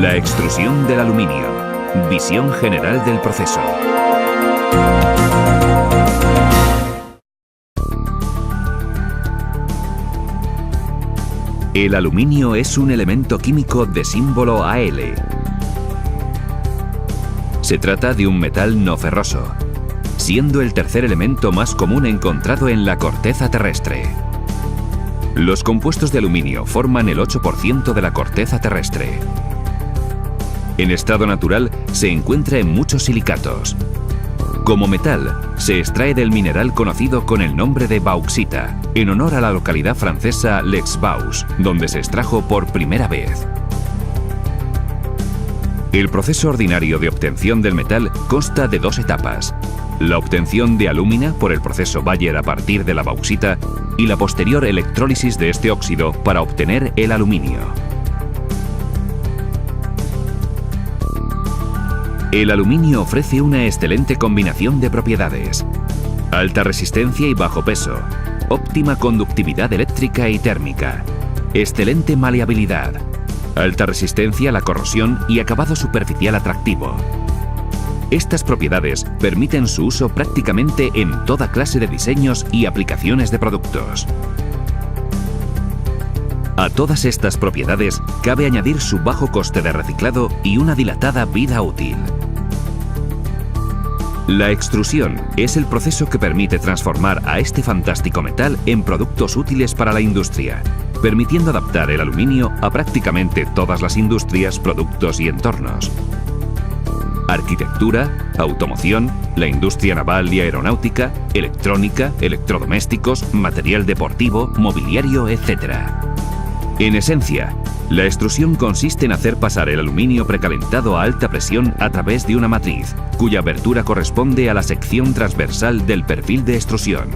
La extrusión del aluminio. Visión general del proceso. El aluminio es un elemento químico de símbolo Al. Se trata de un metal no ferroso, siendo el tercer elemento más común encontrado en la corteza terrestre. Los compuestos de aluminio forman el 8% de la corteza terrestre. En estado natural se encuentra en muchos silicatos. Como metal, se extrae del mineral conocido con el nombre de bauxita, en honor a la localidad francesa l'Aix-Baux, donde se extrajo por primera vez. El proceso ordinario de obtención del metal consta de dos etapas: la obtención de alúmina por el proceso Bayer a partir de la bauxita y la posterior electrólisis de este óxido para obtener el aluminio. El aluminio ofrece una excelente combinación de propiedades: alta resistencia y bajo peso, óptima conductividad eléctrica y térmica, excelente maleabilidad, alta resistencia a la corrosión y acabado superficial atractivo. Estas propiedades permiten su uso prácticamente en toda clase de diseños y aplicaciones de productos. A todas estas propiedades cabe añadir su bajo coste de reciclado y una dilatada vida útil. La extrusión es el proceso que permite transformar a este fantástico metal en productos útiles para la industria, permitiendo adaptar el aluminio a prácticamente todas las industrias, productos y entornos. Arquitectura, automoción, la industria naval y aeronáutica, electrónica, electrodomésticos, material deportivo, mobiliario, etc. En esencia, la extrusión consiste en hacer pasar el aluminio precalentado a alta presión a través de una matriz, cuya abertura corresponde a la sección transversal del perfil de extrusión.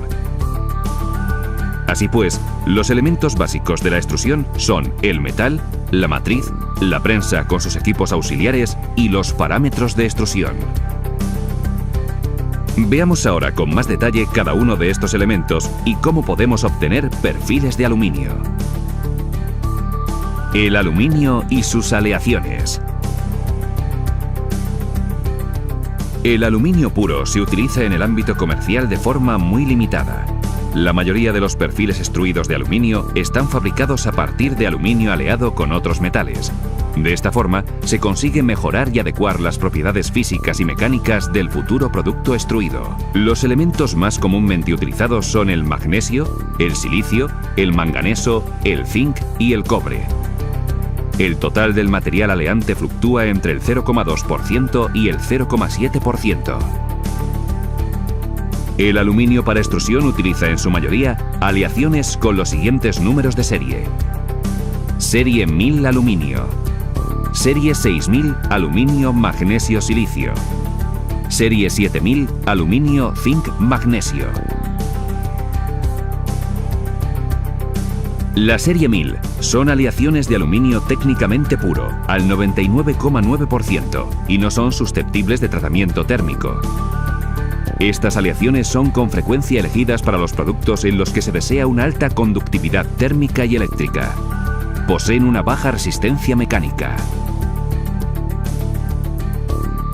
Así pues, los elementos básicos de la extrusión son el metal, la matriz, la prensa con sus equipos auxiliares y los parámetros de extrusión. Veamos ahora con más detalle cada uno de estos elementos y cómo podemos obtener perfiles de aluminio. El aluminio y sus aleaciones. El aluminio puro se utiliza en el ámbito comercial de forma muy limitada. La mayoría de los perfiles extruidos de aluminio están fabricados a partir de aluminio aleado con otros metales. De esta forma, se consigue mejorar y adecuar las propiedades físicas y mecánicas del futuro producto extruido. Los elementos más comúnmente utilizados son el magnesio, el silicio, el manganeso, el zinc y el cobre. El total del material aleante fluctúa entre el 0,2% y el 0,7%. El aluminio para extrusión utiliza en su mayoría aleaciones con los siguientes números de serie: Serie 1000 aluminio, Serie 6000 aluminio magnesio silicio, Serie 7000 aluminio zinc magnesio. La serie 1000 son aleaciones de aluminio técnicamente puro, al 99,9%, y no son susceptibles de tratamiento térmico. Estas aleaciones son con frecuencia elegidas para los productos en los que se desea una alta conductividad térmica y eléctrica. Poseen una baja resistencia mecánica.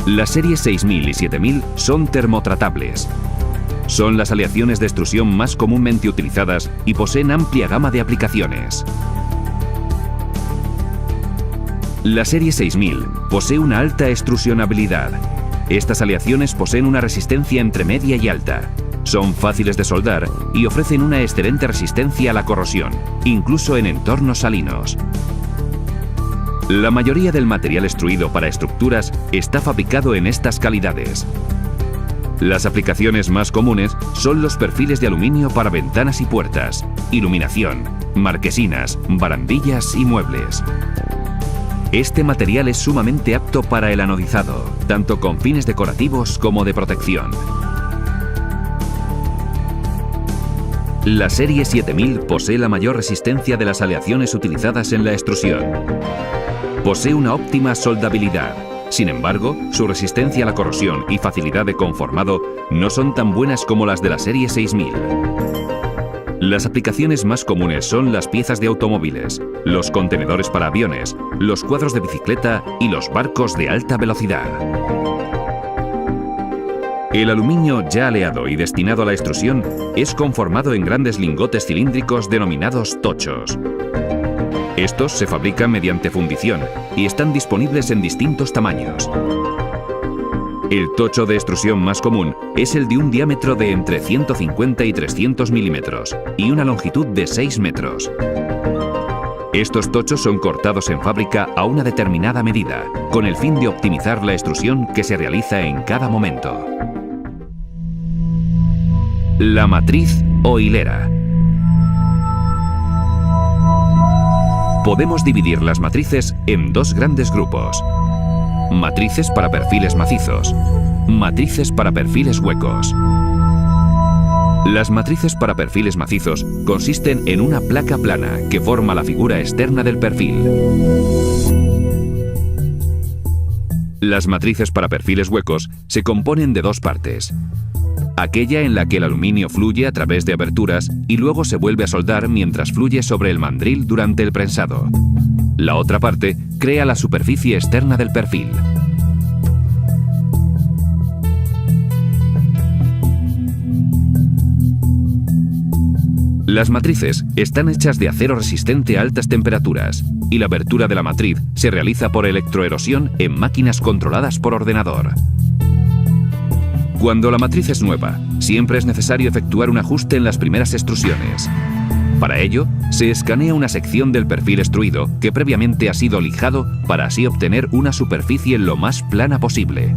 Las series 6000 y 7000 son termotratables. Son las aleaciones de extrusión más comúnmente utilizadas y poseen amplia gama de aplicaciones. La serie 6000 posee una alta extrusionabilidad. Estas aleaciones poseen una resistencia entre media y alta. Son fáciles de soldar y ofrecen una excelente resistencia a la corrosión, incluso en entornos salinos. La mayoría del material extruido para estructuras está fabricado en estas calidades. Las aplicaciones más comunes son los perfiles de aluminio para ventanas y puertas, iluminación, marquesinas, barandillas y muebles. Este material es sumamente apto para el anodizado, tanto con fines decorativos como de protección. La serie 7000 posee la mayor resistencia de las aleaciones utilizadas en la extrusión. Posee una óptima soldabilidad. Sin embargo, su resistencia a la corrosión y facilidad de conformado no son tan buenas como las de la serie 6000. Las aplicaciones más comunes son las piezas de automóviles, los contenedores para aviones, los cuadros de bicicleta y los barcos de alta velocidad. El aluminio ya aleado y destinado a la extrusión es conformado en grandes lingotes cilíndricos denominados tochos. Estos se fabrican mediante fundición y están disponibles en distintos tamaños. El tocho de extrusión más común es el de un diámetro de entre 150 y 300 milímetros y una longitud de 6 metros. Estos tochos son cortados en fábrica a una determinada medida, con el fin de optimizar la extrusión que se realiza en cada momento. La matriz o hilera. Podemos dividir las matrices en dos grandes grupos. Matrices para perfiles macizos, matrices para perfiles huecos. Las matrices para perfiles macizos consisten en una placa plana que forma la figura externa del perfil. Las matrices para perfiles huecos se componen de dos partes. Aquella en la que el aluminio fluye a través de aberturas y luego se vuelve a soldar mientras fluye sobre el mandril durante el prensado. La otra parte crea la superficie externa del perfil. Las matrices están hechas de acero resistente a altas temperaturas y la abertura de la matriz se realiza por electroerosión en máquinas controladas por ordenador. Cuando la matriz es nueva, siempre es necesario efectuar un ajuste en las primeras extrusiones. Para ello, se escanea una sección del perfil extruido que previamente ha sido lijado para así obtener una superficie lo más plana posible.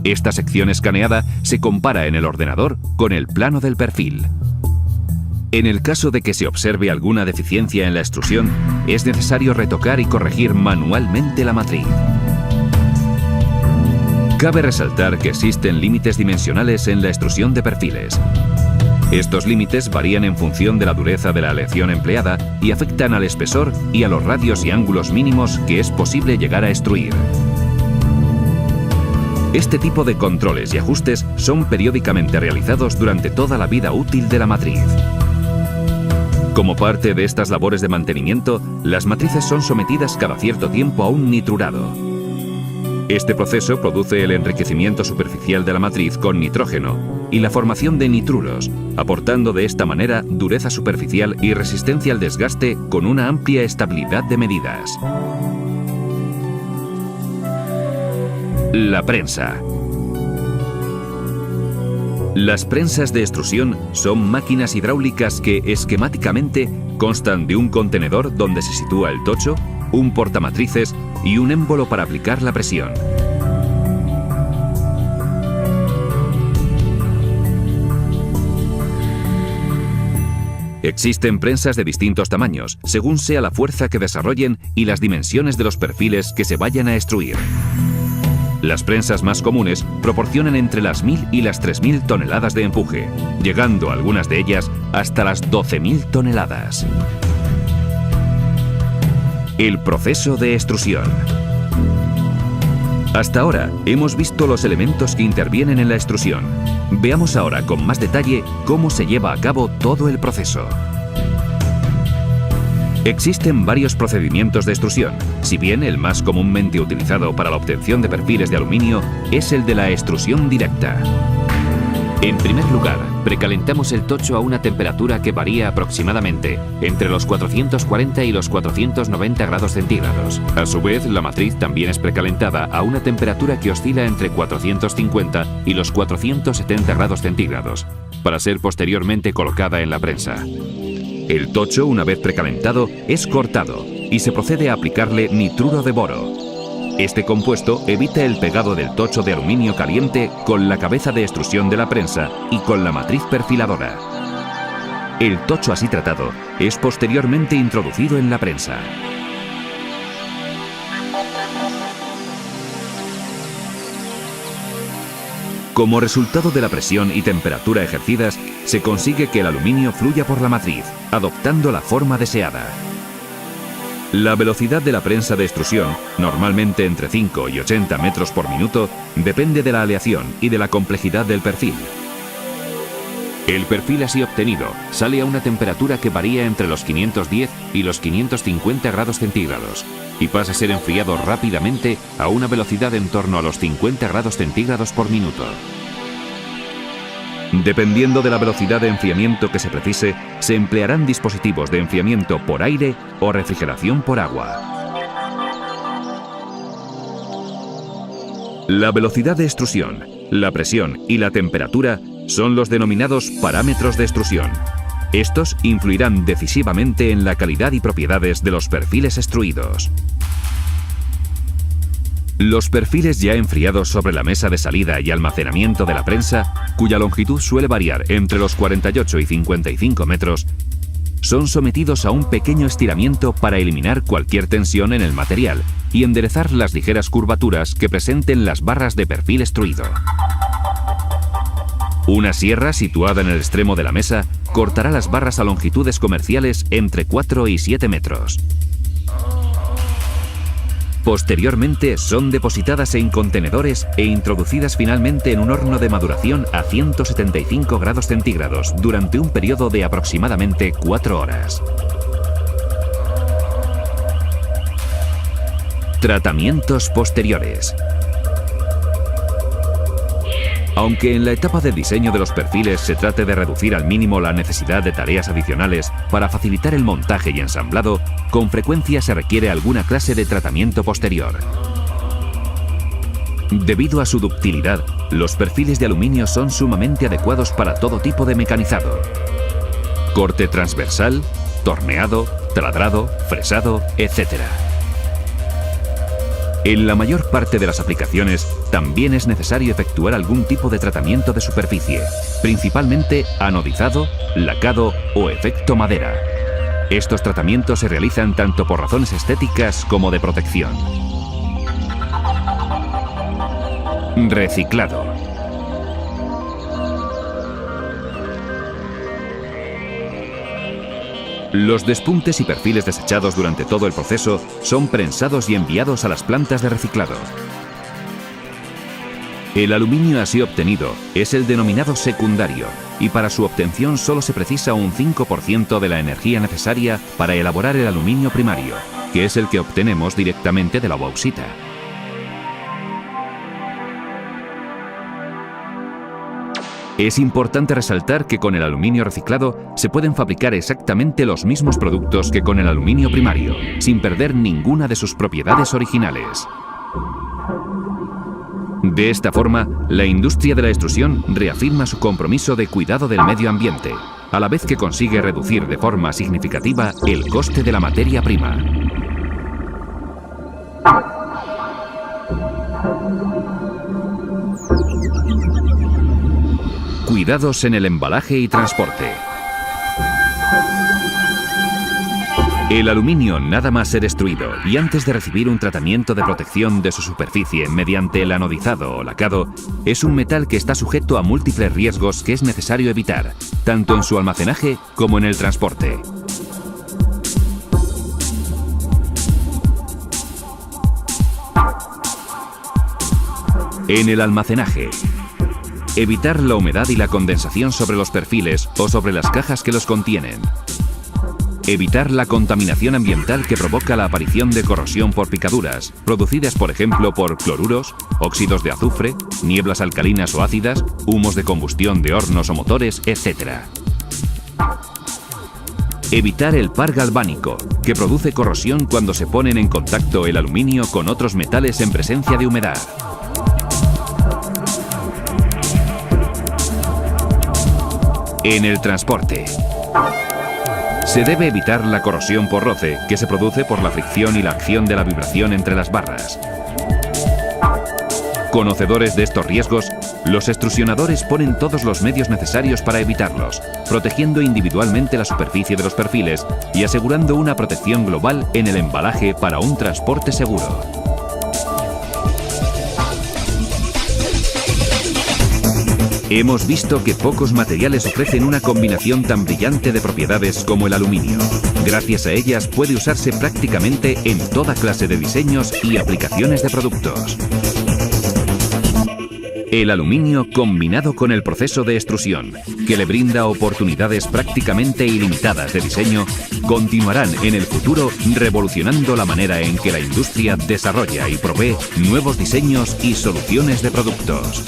Esta sección escaneada se compara en el ordenador con el plano del perfil. En el caso de que se observe alguna deficiencia en la extrusión, es necesario retocar y corregir manualmente la matriz. Cabe resaltar que existen límites dimensionales en la extrusión de perfiles. Estos límites varían en función de la dureza de la aleación empleada y afectan al espesor y a los radios y ángulos mínimos que es posible llegar a extruir. Este tipo de controles y ajustes son periódicamente realizados durante toda la vida útil de la matriz. Como parte de estas labores de mantenimiento, las matrices son sometidas cada cierto tiempo a un nitrurado. Este proceso produce el enriquecimiento superficial de la matriz con nitrógeno y la formación de nitruros, aportando de esta manera dureza superficial y resistencia al desgaste con una amplia estabilidad de medidas. La prensa. Las prensas de extrusión son máquinas hidráulicas que esquemáticamente constan de un contenedor donde se sitúa el tocho, un portamatrices y un émbolo para aplicar la presión. Existen prensas de distintos tamaños, según sea la fuerza que desarrollen y las dimensiones de los perfiles que se vayan a extruir. Las prensas más comunes proporcionan entre las 1000 y las 3000 toneladas de empuje, llegando algunas de ellas hasta las 12.000 toneladas. El proceso de extrusión. Hasta ahora hemos visto los elementos que intervienen en la extrusión. Veamos ahora con más detalle cómo se lleva a cabo todo el proceso. Existen varios procedimientos de extrusión, si bien el más comúnmente utilizado para la obtención de perfiles de aluminio es el de la extrusión directa. En primer lugar, precalentamos el tocho a una temperatura que varía aproximadamente entre los 440 y los 490 grados centígrados. A su vez, la matriz también es precalentada a una temperatura que oscila entre 450 y los 470 grados centígrados, para ser posteriormente colocada en la prensa. El tocho, una vez precalentado, es cortado y se procede a aplicarle nitruro de boro. Este compuesto evita el pegado del tocho de aluminio caliente con la cabeza de extrusión de la prensa y con la matriz perfiladora. El tocho así tratado es posteriormente introducido en la prensa. Como resultado de la presión y temperatura ejercidas, se consigue que el aluminio fluya por la matriz, adoptando la forma deseada. La velocidad de la prensa de extrusión, normalmente entre 5 y 80 metros por minuto, depende de la aleación y de la complejidad del perfil. El perfil así obtenido sale a una temperatura que varía entre los 510 y los 550 grados centígrados y pasa a ser enfriado rápidamente a una velocidad en torno a los 50 grados centígrados por minuto. Dependiendo de la velocidad de enfriamiento que se precise, se emplearán dispositivos de enfriamiento por aire o refrigeración por agua. La velocidad de extrusión, la presión y la temperatura son los denominados parámetros de extrusión. Estos influirán decisivamente en la calidad y propiedades de los perfiles extruidos. Los perfiles ya enfriados sobre la mesa de salida y almacenamiento de la prensa, cuya longitud suele variar entre los 48 y 55 metros, son sometidos a un pequeño estiramiento para eliminar cualquier tensión en el material y enderezar las ligeras curvaturas que presenten las barras de perfil extruido. Una sierra situada en el extremo de la mesa cortará las barras a longitudes comerciales entre 4 y 7 metros. Posteriormente son depositadas en contenedores e introducidas finalmente en un horno de maduración a 175 grados centígrados durante un periodo de aproximadamente 4 horas. Tratamientos posteriores. Aunque en la etapa de diseño de los perfiles se trate de reducir al mínimo la necesidad de tareas adicionales para facilitar el montaje y ensamblado, con frecuencia se requiere alguna clase de tratamiento posterior. Debido a su ductilidad, los perfiles de aluminio son sumamente adecuados para todo tipo de mecanizado. Corte transversal, torneado, taladrado, fresado, etc. En la mayor parte de las aplicaciones también es necesario efectuar algún tipo de tratamiento de superficie, principalmente anodizado, lacado o efecto madera. Estos tratamientos se realizan tanto por razones estéticas como de protección. Reciclado. Los despuntes y perfiles desechados durante todo el proceso son prensados y enviados a las plantas de reciclado. El aluminio así obtenido es el denominado secundario y para su obtención solo se precisa un 5% de la energía necesaria para elaborar el aluminio primario, que es el que obtenemos directamente de la bauxita. Es importante resaltar que con el aluminio reciclado se pueden fabricar exactamente los mismos productos que con el aluminio primario, sin perder ninguna de sus propiedades originales. De esta forma, la industria de la extrusión reafirma su compromiso de cuidado del medio ambiente, a la vez que consigue reducir de forma significativa el coste de la materia prima. Cuidados en el embalaje y transporte. El aluminio, nada más ser extruido y antes de recibir un tratamiento de protección de su superficie mediante el anodizado o lacado, es un metal que está sujeto a múltiples riesgos que es necesario evitar, tanto en su almacenaje como en el transporte. En el almacenaje, evitar la humedad y la condensación sobre los perfiles o sobre las cajas que los contienen. Evitar la contaminación ambiental que provoca la aparición de corrosión por picaduras, producidas por ejemplo por cloruros, óxidos de azufre, nieblas alcalinas o ácidas, humos de combustión de hornos o motores, etc. Evitar el par galvánico, que produce corrosión cuando se ponen en contacto el aluminio con otros metales en presencia de humedad. En el transporte, se debe evitar la corrosión por roce, que se produce por la fricción y la acción de la vibración entre las barras. Conocedores de estos riesgos, los extrusionadores ponen todos los medios necesarios para evitarlos, protegiendo individualmente la superficie de los perfiles y asegurando una protección global en el embalaje para un transporte seguro. Hemos visto que pocos materiales ofrecen una combinación tan brillante de propiedades como el aluminio. Gracias a ellas puede usarse prácticamente en toda clase de diseños y aplicaciones de productos. El aluminio combinado con el proceso de extrusión, que le brinda oportunidades prácticamente ilimitadas de diseño, continuarán en el futuro revolucionando la manera en que la industria desarrolla y provee nuevos diseños y soluciones de productos.